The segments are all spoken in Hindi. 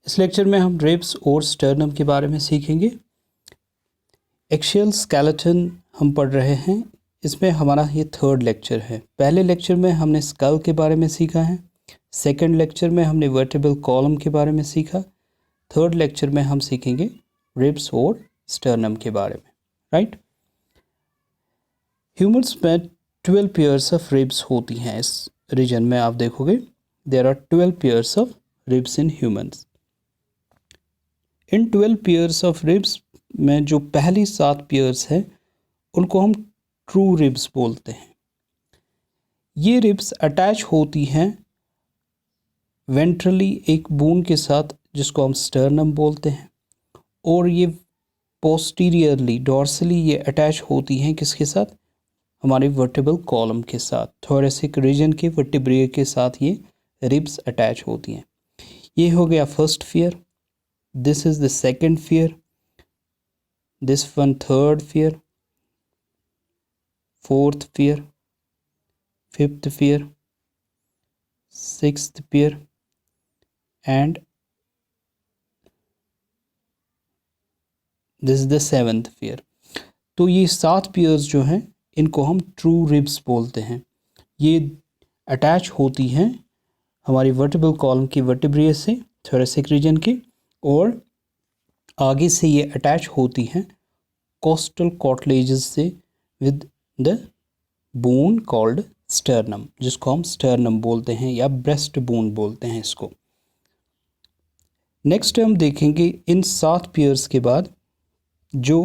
इस लेक्चर में हम रिब्स और स्टर्नम के बारे में सीखेंगे। एक्सियल स्केलेटन हम पढ़ रहे हैं, इसमें हमारा ये थर्ड लेक्चर है। पहले लेक्चर में हमने स्कल के बारे में सीखा है, सेकंड लेक्चर में हमने वर्टेब्रल कॉलम के बारे में सीखा, थर्ड लेक्चर में हम सीखेंगे रिब्स और स्टर्नम के बारे में, राइट। ह्यूमन्स में 12 पेयर्स ऑफ रिब्स होती हैं। इस रीजन में आप देखोगे there are 12 pairs of ribs in humans. इन 12 पेयर्स ऑफ रिब्स में जो पहली 7 पेयर्स हैं उनको हम ट्रू रिब्स बोलते हैं। ये रिब्स अटैच होती हैं वेंट्रली एक बोन के साथ जिसको हम स्टर्नम बोलते हैं, और ये पोस्टीरियरली डॉर्सली ये अटैच होती हैं किसके साथ, हमारे वर्टेब्रल कॉलम के साथ, थोरेसिक रीजन के वर्टेब्रे के साथ ये रिब्स अटैच होती हैं। ये हो गया first pair, this is the second pair, this one third pair, fourth pair, fifth pair, sixth pair and this is the seventh pair। तो ये 7 पेयर्स जो हैं इनको हम ट्रू रिब्स बोलते हैं। ये अटैच होती हैं हमारी वर्टेब्रल कॉलम की वर्टेब्रे से, थोरेसिक रीजन की, और आगे से ये अटैच होती हैं कोस्टल कार्टिलेजेस से with the bone called sternum, जिसको हम स्टर्नम बोलते हैं या ब्रेस्ट बोन बोलते हैं इसको। नेक्स्ट हम देखेंगे इन 7 पेयर्स के बाद जो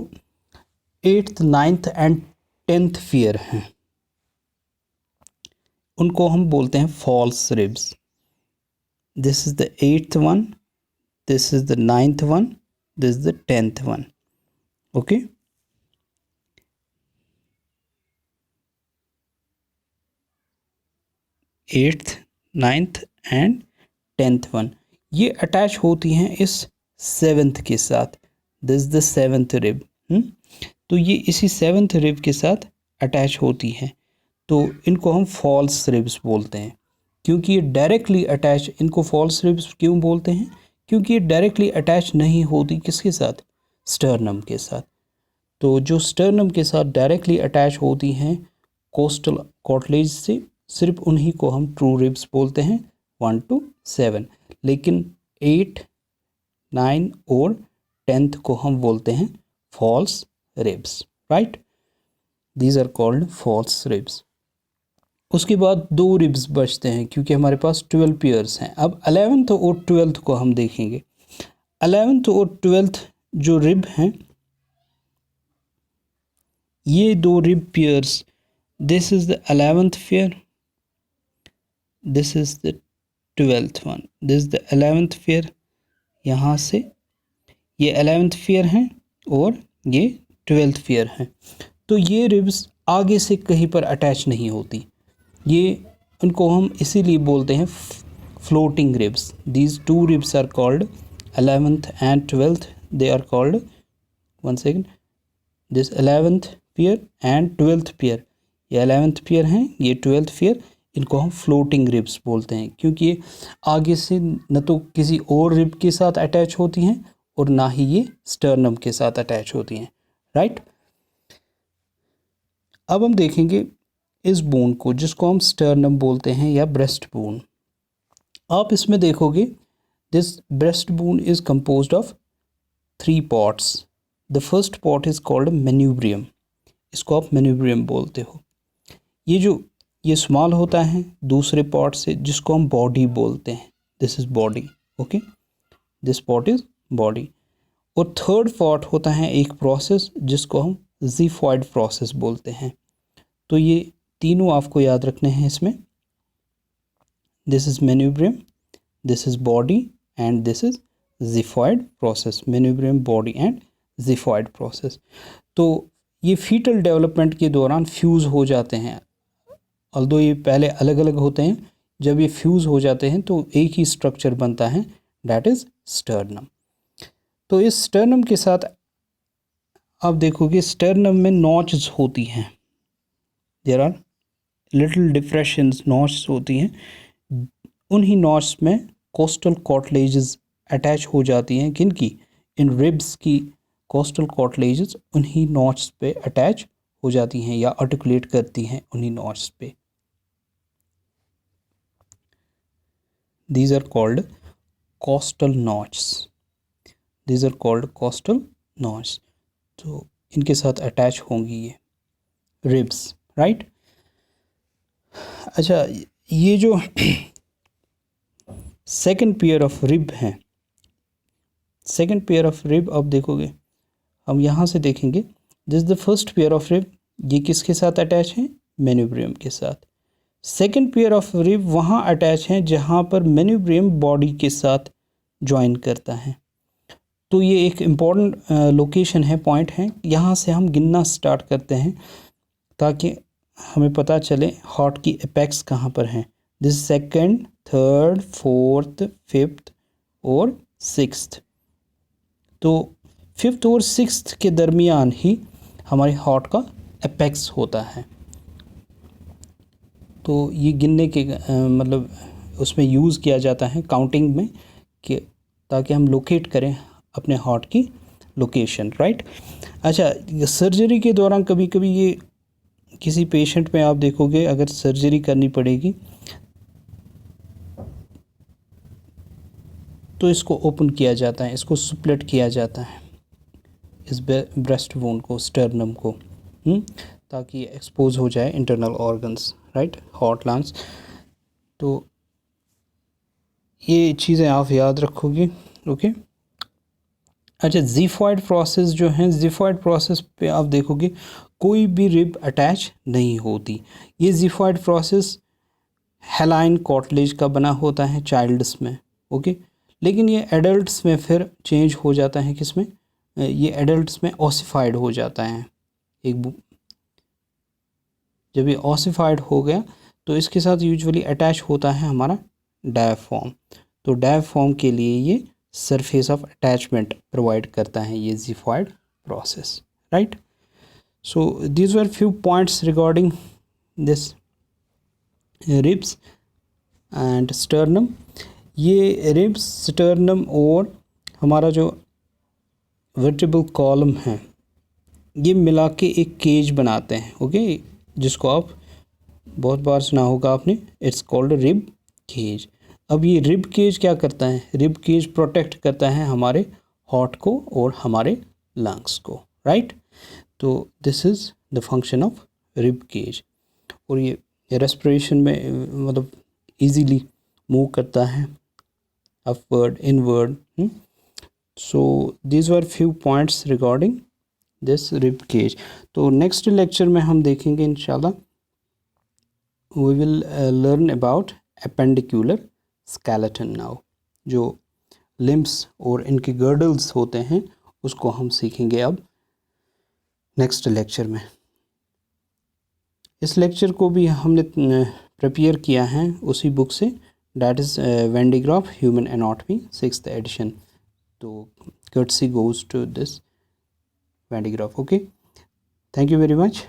8th 9th and 10th pair हैं उनको हम बोलते हैं false ribs. This is the 8th one, this is the 9th one, this is the 10th one, okay। 8th 9th and 10th one ये अटैच होती हैं इस 7th के साथ, this is the 7th rib। तो ये इसी 7th rib के साथ अटैच होती हैं, तो इनको हम फॉल्स रिब्स बोलते हैं। क्योंकि ये डायरेक्टली अटैच, इनको फॉल्स रिब्स क्यों बोलते हैं, क्योंकि ये डायरेक्टली अटैच नहीं होती किसके साथ, स्टर्नम के साथ। तो जो स्टर्नम के साथ डायरेक्टली अटैच होती हैं कोस्टल कार्टिलेज से, सिर्फ उन्हीं को हम ट्रू रिब्स बोलते हैं 1 to 7। लेकिन 8, 9 और 10th को हम बोलते हैं false ribs, right. These are called false ribs. उसके बाद 2 रिब्स बचते हैं क्योंकि हमारे पास 12 पेयर्स हैं। अब 11th और 12th को हम देखेंगे। 11th और 12th जो रिब हैं, ये 2 rib pairs, this is the 11th pair, this is the 12th one, this is the 11th pair. यहाँ से ये 11th पेयर हैं और ये 12th पेयर हैं। तो ये रिब्स आगे से कहीं पर अटैच नहीं होती, ये उनको हम इसीलिए बोलते हैं floating ribs. These 2 ribs are called 11th and 12th, they are called, one second, this 11th pair and 12th pair, ये 11th पेयर हैं, ये 12th पेयर, इनको हम फ्लोटिंग रिब्स बोलते हैं क्योंकि ये आगे से न तो किसी और रिब के साथ अटैच होती हैं और ना ही ये स्टर्नम के साथ अटैच होती हैं, राइट। अब हम देखेंगे इस बोन को जिसको हम स्टर्नम बोलते हैं या ब्रेस्ट बोन। आप इसमें देखोगे this breast bone is composed of 3 parts. The first part is called manubrium, इसको आप मेन्यूब्रियम बोलते हो। ये स्मॉल होता है दूसरे पार्ट से जिसको हम बॉडी बोलते हैं, this is body, okay, this part is body. और थर्ड पार्ट होता है एक प्रोसेस जिसको हम ज़िफॉइड प्रोसेस बोलते हैं। तो ये तीनों आपको याद रखने हैं इसमें, this is manubrium, this is body and this is xiphoid process, manubrium, body and xiphoid process. तो ये फीटल डेवलपमेंट के दौरान फ्यूज़ हो जाते हैं, ऑल्दो ये पहले अलग अलग होते हैं, जब ये फ्यूज़ हो जाते हैं तो एक ही स्ट्रक्चर बनता है, डैट इज़ स्टर्नम। तो इस स्टर्नम के साथ आप देखोगे स्टर्नम में नॉचेस होती हैं, there are little depressions, notch होती हैं। उन्हीं नॉच में कोस्टल कार्टिलेजेस अटैच हो जाती हैं किनकी, इन रिब्स की कोस्टल कार्टिलेजेस उन्हीं नॉट्स पे अटैच हो जाती हैं या आर्टिकुलेट करती हैं उन्हीं नॉट्स पे। These are called costal notches, these are called costal notches. तो इनके साथ अटैच होंगी ये रिब्स, राइट। अच्छा, ये जो सेकंड पेयर ऑफ रिब हैं, सेकंड पेयर ऑफ रिब आप देखोगे, हम यहाँ से देखेंगे, this the first pair of rib, ये किसके साथ अटैच है, मेन्यूब्रियम के साथ। सेकंड पेयर ऑफ रिब वहाँ अटैच हैं जहाँ पर मेन्यूब्रियम बॉडी के साथ ज्वाइन करता है। तो ये एक इम्पॉर्टेंट लोकेशन है, पॉइंट है, यहाँ से हम गिनना स्टार्ट करते हैं ताकि हमें पता चले हार्ट की एपेक्स कहाँ पर हैं। This second, third, fourth, fifth और सिक्स्थ। तो फिफ्थ और सिक्स्थ के दरमियान ही हमारे हार्ट का एपेक्स होता है। तो ये गिनने के मतलब उसमें यूज़ किया जाता है काउंटिंग में, कि ताकि हम लोकेट करें अपने हार्ट की लोकेशन, राइट। अच्छा, सर्जरी के दौरान कभी कभी ये किसी पेशेंट में आप देखोगे, अगर सर्जरी करनी पड़ेगी तो इसको ओपन किया जाता है, इसको स्प्लिट किया जाता है, इस ब्रेस्ट बोन को, स्टर्नम को, ताकि एक्सपोज हो जाए internal organs, right, heart, lungs. तो ये चीज़ें आप याद रखोगे, ओके। अच्छा, ज़िफॉइड प्रोसेस जो है, ज़िफॉइड प्रोसेस पे आप देखोगे कोई भी रिब अटैच नहीं होती। ये ज़िफॉइड प्रोसेस हेलाइन कार्टिलेज का बना होता है चाइल्ड्स में, ओके। लेकिन ये एडल्ट्स में फिर चेंज हो जाता है, किस में, ये एडल्ट्स में ऑसिफाइड हो जाता है। जब ये ऑसिफाइड हो गया तो इसके साथ यूजुअली अटैच होता है हमारा डायाफ्राम। तो डायाफ्राम के लिए ये सरफेस ऑफ अटैचमेंट प्रोवाइड करता है ये xiphoid process, right. So these were few points regarding this ribs and sternum. ये रिब्स, स्टर्नम और हमारा जो वर्टेब्रल कॉलम है, ये मिला के एक केज बनाते हैं, ओके, जिसको आप बहुत बार सुना होगा आपने, इट्स कॉल्ड रिब केज। अब ये रिब केज क्या करता है, रिब केज प्रोटेक्ट करता है हमारे हार्ट को और हमारे लंग्स को, राइट। तो this is the function of rib cage. और ये रेस्पिरेशन में मतलब इजीली मूव करता है upward, inward. So these were few points regarding this rib cage. तो नेक्स्ट लेक्चर में हम देखेंगे इंशाल्लाह, we will learn about appendicular skeleton now. जो लिम्स और इनके गर्डल्स होते हैं उसको हम सीखेंगे अब नेक्स्ट लेक्चर में। इस लेक्चर को भी हमने प्रिपेयर किया है उसी बुक से, that is Van De Graaff human anatomy 6th edition. तो courtesy goes to this Van De Graaff, okay. Thank you very much.